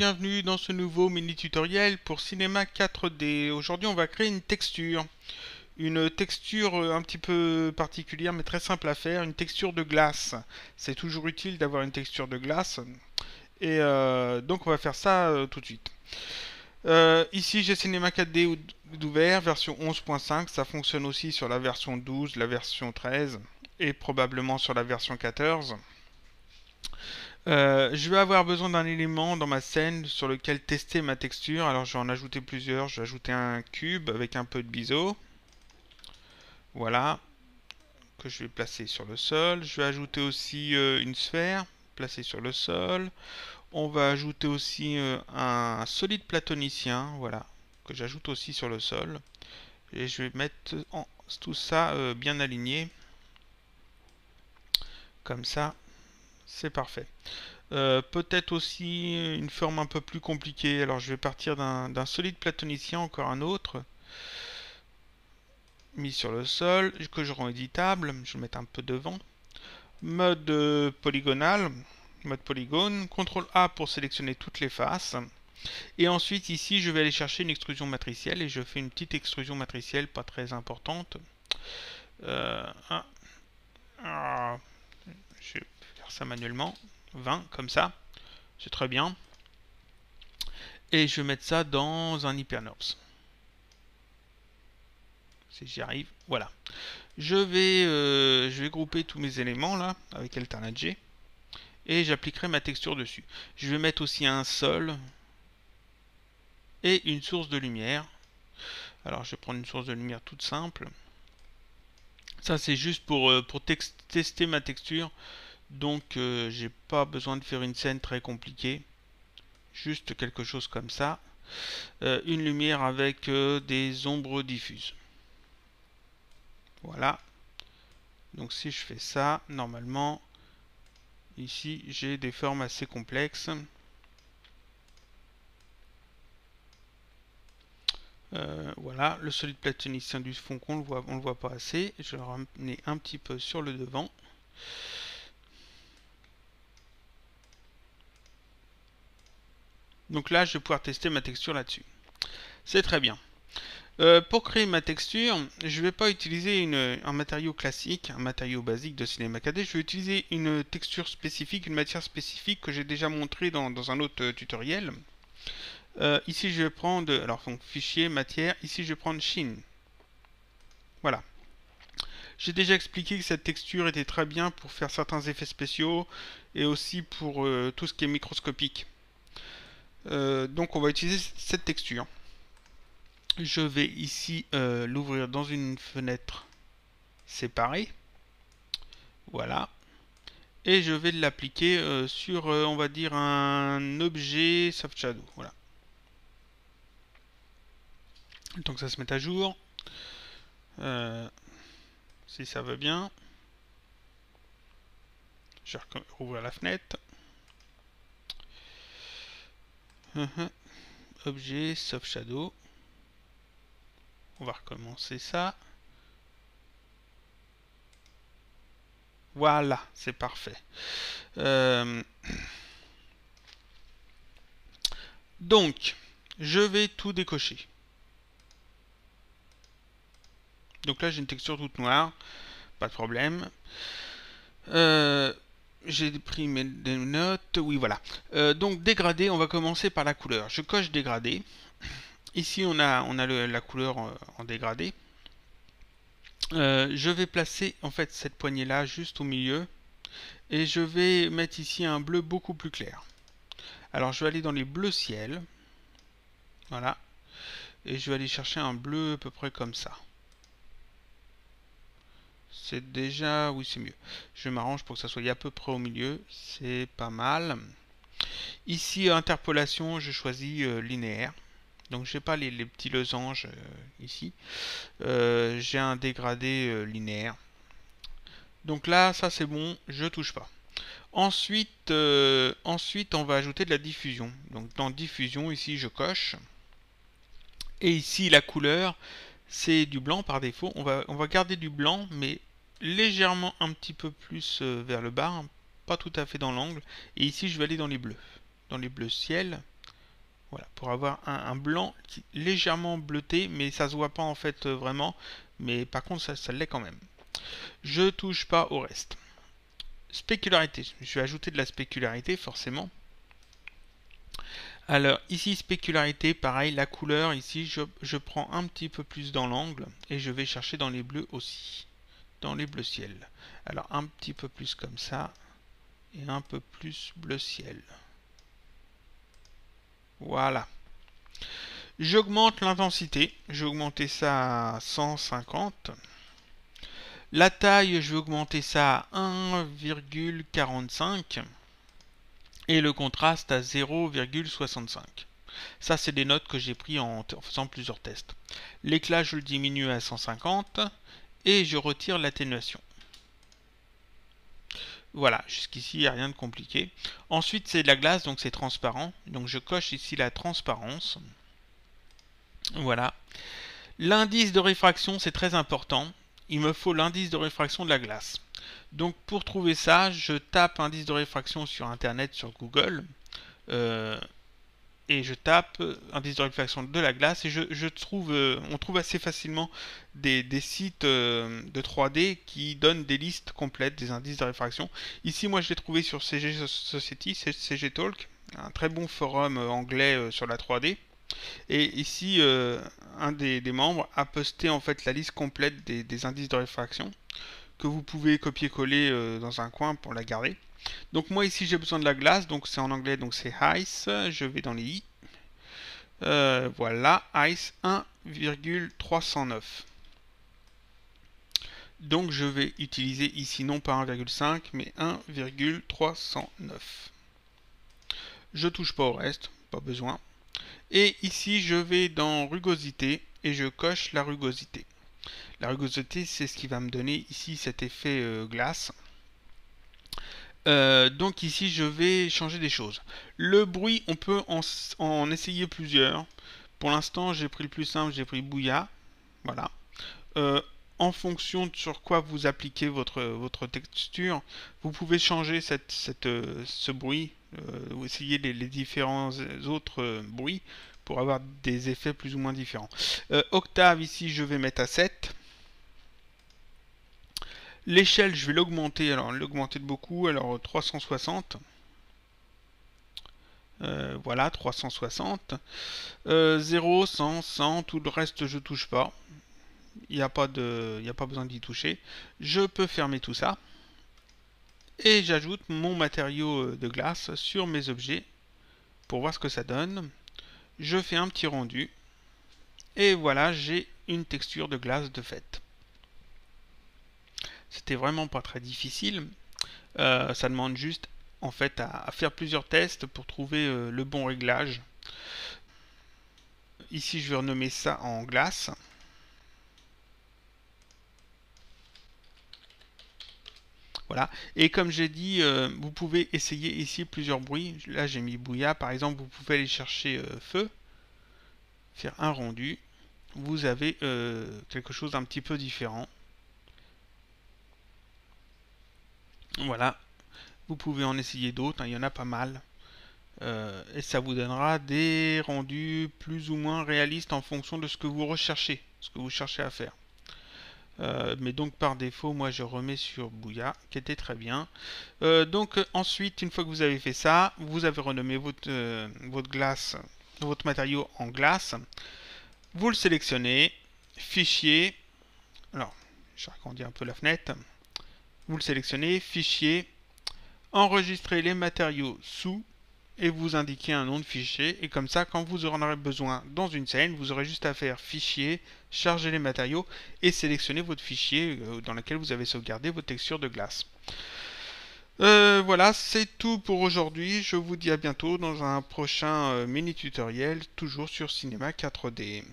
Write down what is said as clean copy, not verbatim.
bienvenue dans ce nouveau mini tutoriel pour Cinema 4D. Aujourd'hui on va créer une texture. Une texture un petit peu particulière mais très simple à faire, une texture de glace. C'est toujours utile d'avoir une texture de glace. Et donc on va faire ça tout de suite. Ici j'ai Cinema 4D d'ouvert, version 11.5. Ça fonctionne aussi sur la version 12, la version 13 et probablement sur la version 14. Je vais avoir besoin d'un élément dans ma scène sur lequel tester ma texture. Alors je vais en ajouter plusieurs. Je vais ajouter un cube avec un peu de biseau. Voilà. Que je vais placer sur le sol. Je vais ajouter aussi une sphère placée sur le sol. On va ajouter aussi un solide platonicien. Voilà. Que j'ajoute aussi sur le sol. Et je vais mettre tout ça bien aligné. Comme ça. C'est parfait. Peut-être aussi une forme un peu plus compliquée. Alors je vais partir d'un solide platonicien, encore un autre, mis sur le sol, que je rends éditable. Je vais mettre un peu devant. Mode polygonal, mode polygone. CTRL A pour sélectionner toutes les faces. Et ensuite ici je vais aller chercher une extrusion matricielle et je fais une petite extrusion matricielle pas très importante. Je vais faire ça manuellement. 20 comme ça. C'est très bien. Et je vais mettre ça dans un hyperNURBS. Si j'y arrive, voilà. Je vais grouper tous mes éléments là, avec Alternate G. Et j'appliquerai ma texture dessus. Je vais mettre aussi un sol et une source de lumière. Alors je vais prendre une source de lumière toute simple. Ça c'est juste pour tester ma texture. Donc j'ai pas besoin de faire une scène très compliquée. Juste quelque chose comme ça. Une lumière avec des ombres diffuses. Voilà. Donc si je fais ça, normalement, ici j'ai des formes assez complexes. Voilà, le solide platonicien du fond on le voit pas assez. Je vais le ramener un petit peu sur le devant. Donc là, je vais pouvoir tester ma texture là-dessus. C'est très bien. Pour créer ma texture, je ne vais pas utiliser un matériau classique, un matériau basique de Cinema 4D. Je vais utiliser une texture spécifique, une matière spécifique que j'ai déjà montré dans un autre tutoriel. Ici, je vais prendre, alors donc fichier, matière. Ici, je vais prendre Sheen. Voilà. J'ai déjà expliqué que cette texture était très bien pour faire certains effets spéciaux et aussi pour tout ce qui est microscopique. Donc, on va utiliser cette texture. Je vais ici l'ouvrir dans une fenêtre séparée. Voilà. Et je vais l'appliquer sur, on va dire, un objet soft shadow. Voilà. Le temps que ça se mette à jour. Si ça va bien. Je vais rouvrir la fenêtre. Objet soft shadow. On va recommencer ça. Voilà, c'est parfait. Donc, je vais tout décocher. Donc là, j'ai une texture toute noire. Pas de problème. J'ai pris des notes. Oui, voilà. Donc, dégradé, on va commencer par la couleur. Je coche dégradé. Ici, on a la couleur en dégradé. Je vais placer en fait cette poignée là juste au milieu et je vais mettre ici un bleu beaucoup plus clair. Alors je vais aller dans les bleus ciel, voilà, et je vais aller chercher un bleu à peu près comme ça. C'est déjà, oui c'est mieux. Je m'arrange pour que ça soit à peu près au milieu, c'est pas mal. Ici interpolation, je choisis linéaire. Donc j'ai pas les petits losanges ici. J'ai un dégradé linéaire. Donc là, ça c'est bon, je touche pas. Ensuite, on va ajouter de la diffusion. Donc dans diffusion, ici je coche. Et ici la couleur, c'est du blanc par défaut. On va garder du blanc, mais légèrement un petit peu plus vers le bas, hein, pas tout à fait dans l'angle. Et ici je vais aller dans les bleus ciel. Voilà, pour avoir un blanc légèrement bleuté, mais ça se voit pas en fait vraiment. Mais par contre, ça l'est quand même. Je touche pas au reste. Spécularité. Je vais ajouter de la spécularité forcément. Alors ici spécularité, pareil, la couleur ici je prends un petit peu plus dans l'angle et je vais chercher dans les bleus aussi, dans les bleus ciel. Alors un petit peu plus comme ça et un peu plus bleu ciel. Voilà. J'augmente l'intensité, je vais augmenter ça à 150. La taille, je vais augmenter ça à 1,45. Et le contraste à 0,65. Ça, c'est des notes que j'ai pris en faisant plusieurs tests. L'éclat, je le diminue à 150 et je retire l'atténuation. Voilà, jusqu'ici, il n'y a rien de compliqué. Ensuite, c'est de la glace, donc c'est transparent. Donc je coche ici la transparence. Voilà. L'indice de réfraction, c'est très important. Il me faut l'indice de réfraction de la glace. Donc pour trouver ça, je tape indice de réfraction sur internet, sur Google, et je tape indice de réfraction de la glace, et on trouve assez facilement des sites de 3D qui donnent des listes complètes des indices de réfraction. Ici, moi je l'ai trouvé sur CG Society, CG Talk, un très bon forum anglais sur la 3D. Et ici, un des membres a posté en fait la liste complète des indices de réfraction, que vous pouvez copier-coller dans un coin pour la garder. Donc moi ici j'ai besoin de la glace, donc c'est en anglais, donc c'est ice, je vais dans les i. Voilà, ice 1,309. Donc je vais utiliser ici non pas 1,5 mais 1,309. Je touche pas au reste, pas besoin. Et ici je vais dans rugosité et je coche la rugosité. La rugosité, c'est ce qui va me donner ici cet effet glace. Donc ici, je vais changer des choses. Le bruit, on peut en essayer plusieurs. Pour l'instant, j'ai pris le plus simple, j'ai pris Bouya. Voilà. En fonction de sur quoi vous appliquez votre texture, vous pouvez changer ce bruit, ou essayer les différents autres bruits pour avoir des effets plus ou moins différents. Octave, ici, je vais mettre à 7. L'échelle, je vais l'augmenter, alors l'augmenter de beaucoup, alors 360. Voilà, 360. 0, 100, 100, tout le reste je touche pas. Il n'y a pas besoin d'y toucher. Je peux fermer tout ça. Et j'ajoute mon matériau de glace sur mes objets pour voir ce que ça donne. Je fais un petit rendu. Et voilà, j'ai une texture de glace de fait. C'était vraiment pas très difficile. Ça demande juste en fait à faire plusieurs tests pour trouver le bon réglage. Ici je vais renommer ça en glace. Voilà. Et comme j'ai dit, vous pouvez essayer ici plusieurs bruits. Là j'ai mis Bouya par exemple, vous pouvez aller chercher feu, faire un rendu. Vous avez quelque chose d'un petit peu différent. Voilà. Vous pouvez en essayer d'autres, hein, il y en a pas mal. Et ça vous donnera des rendus plus ou moins réalistes en fonction de ce que vous recherchez, ce que vous cherchez à faire. Mais donc par défaut, moi je remets sur Bouya, qui était très bien. Donc ensuite, une fois que vous avez fait ça, vous avez renommé votre glace, votre matériau en glace. Vous le sélectionnez, fichier. Alors, je agrandis un peu la fenêtre. Vous le sélectionnez, fichier, enregistrez les matériaux sous et vous indiquez un nom de fichier, et comme ça quand vous en aurez besoin dans une scène, vous aurez juste à faire fichier, charger les matériaux et sélectionner votre fichier dans lequel vous avez sauvegardé votre texture de glace. Voilà, c'est tout pour aujourd'hui. Je vous dis à bientôt dans un prochain mini tutoriel, toujours sur Cinema 4D.